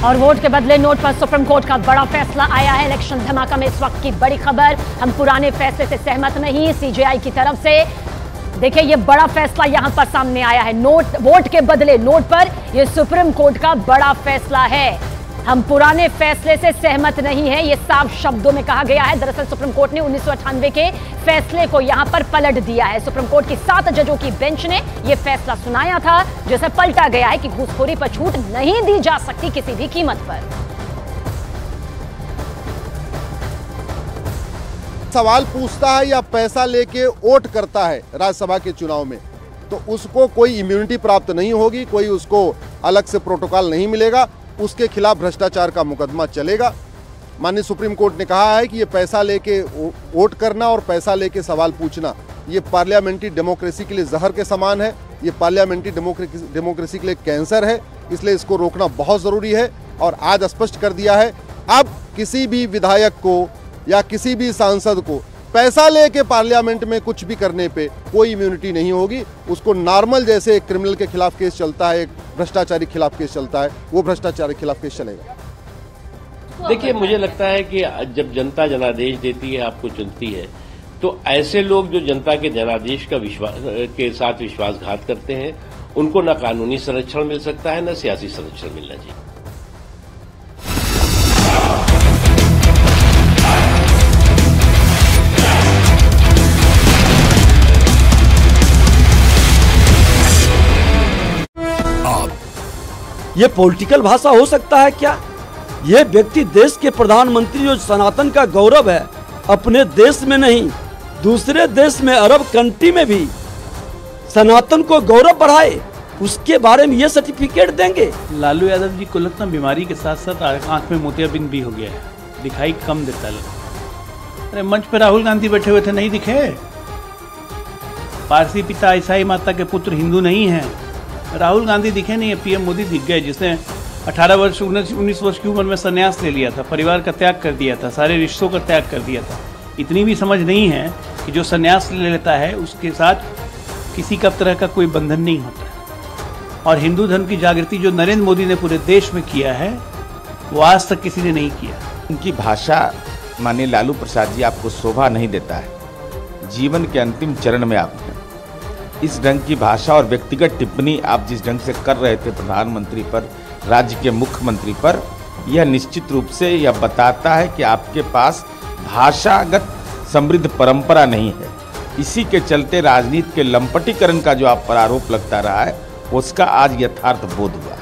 और वोट के बदले नोट पर सुप्रीम कोर्ट का बड़ा फैसला आया है। इलेक्शन धमाका में इस वक्त की बड़ी खबर, हम पुराने फैसले से सहमत नहीं, सीजेआई की तरफ से। देखिए ये बड़ा फैसला यहां पर सामने आया है, वोट के बदले नोट पर, यह सुप्रीम कोर्ट का बड़ा फैसला है। हम पुराने फैसले से सहमत नहीं है, यह साफ शब्दों में कहा गया है। दरअसल सुप्रीम कोर्ट ने 1998 के फैसले को यहां पर पलट दिया है। सुप्रीम कोर्ट की 7 जजों की बेंच ने यह फैसला सुनाया था, जिसे पलटा गया है कि घूसखोरी पर छूट नहीं दी जा सकती किसी भी कीमत पर। सवाल पूछता है या पैसा लेके वोट करता है राज्यसभा के चुनाव में, तो उसको कोई इम्यूनिटी प्राप्त नहीं होगी, कोई उसको अलग से प्रोटोकॉल नहीं मिलेगा, उसके खिलाफ भ्रष्टाचार का मुकदमा चलेगा। माननीय सुप्रीम कोर्ट ने कहा है कि ये पैसा लेके वोट करना और पैसा लेके सवाल पूछना, ये पार्लियामेंट्री डेमोक्रेसी के लिए जहर के समान है, ये पार्लियामेंट्री डेमोक्रेसी के लिए कैंसर है, इसलिए इसको रोकना बहुत ज़रूरी है। और आज स्पष्ट कर दिया है, अब किसी भी विधायक को या किसी भी सांसद को पैसा लेके पार्लियामेंट में कुछ भी करने पे कोई इम्यूनिटी नहीं होगी। उसको नॉर्मल जैसे एक क्रिमिनल के खिलाफ केस चलता है, एक भ्रष्टाचारी के खिलाफ केस चलता है, वो भ्रष्टाचारी के खिलाफ केस चलेगा। देखिए, मुझे लगता है कि जब जनता जनादेश देती है, आपको चुनती है, तो ऐसे लोग जो जनता के जनादेश का के साथ विश्वासघात करते हैं, उनको न कानूनी संरक्षण मिल सकता है, न सियासी संरक्षण मिलना चाहिए। ये पॉलिटिकल भाषा हो सकता है क्या? ये व्यक्ति देश के प्रधानमंत्री जो सनातन का गौरव है, अपने देश में नहीं दूसरे देश में, अरब कंट्री में भी सनातन को गौरव बढ़ाए, उसके बारे में ये सर्टिफिकेट देंगे। लालू यादव जी को लगता बीमारी के साथ साथ आंख में मोतियाबिंद भी हो गया है, दिखाई कम देता है। अरे मंच पे राहुल गांधी बैठे हुए थे, नहीं दिखे? पारसी पिता ईसाई माता के पुत्र हिंदू नहीं है, राहुल गांधी दिखे नहीं है, पीएम मोदी दिख गए, जिसने 18 वर्ष 19 वर्ष की उम्र में संन्यास ले लिया था, परिवार का त्याग कर दिया था, सारे रिश्तों का त्याग कर दिया था। इतनी भी समझ नहीं है कि जो संन्यास ले लेता है उसके साथ किसी का तरह का कोई बंधन नहीं होता है। और हिंदू धर्म की जागृति जो नरेंद्र मोदी ने पूरे देश में किया है, वो आज तक किसी ने नहीं किया। उनकी भाषा माननीय लालू प्रसाद जी आपको शोभा नहीं देता है। जीवन के अंतिम चरण में आप हैं, इस ढंग की भाषा और व्यक्तिगत टिप्पणी आप जिस ढंग से कर रहे थे प्रधानमंत्री पर, राज्य के मुख्यमंत्री पर, यह निश्चित रूप से यह बताता है कि आपके पास भाषागत समृद्ध परंपरा नहीं है। इसी के चलते राजनीति के लंपटीकरण का जो आप पर आरोप लगता रहा है, उसका आज यथार्थ बोध हुआ।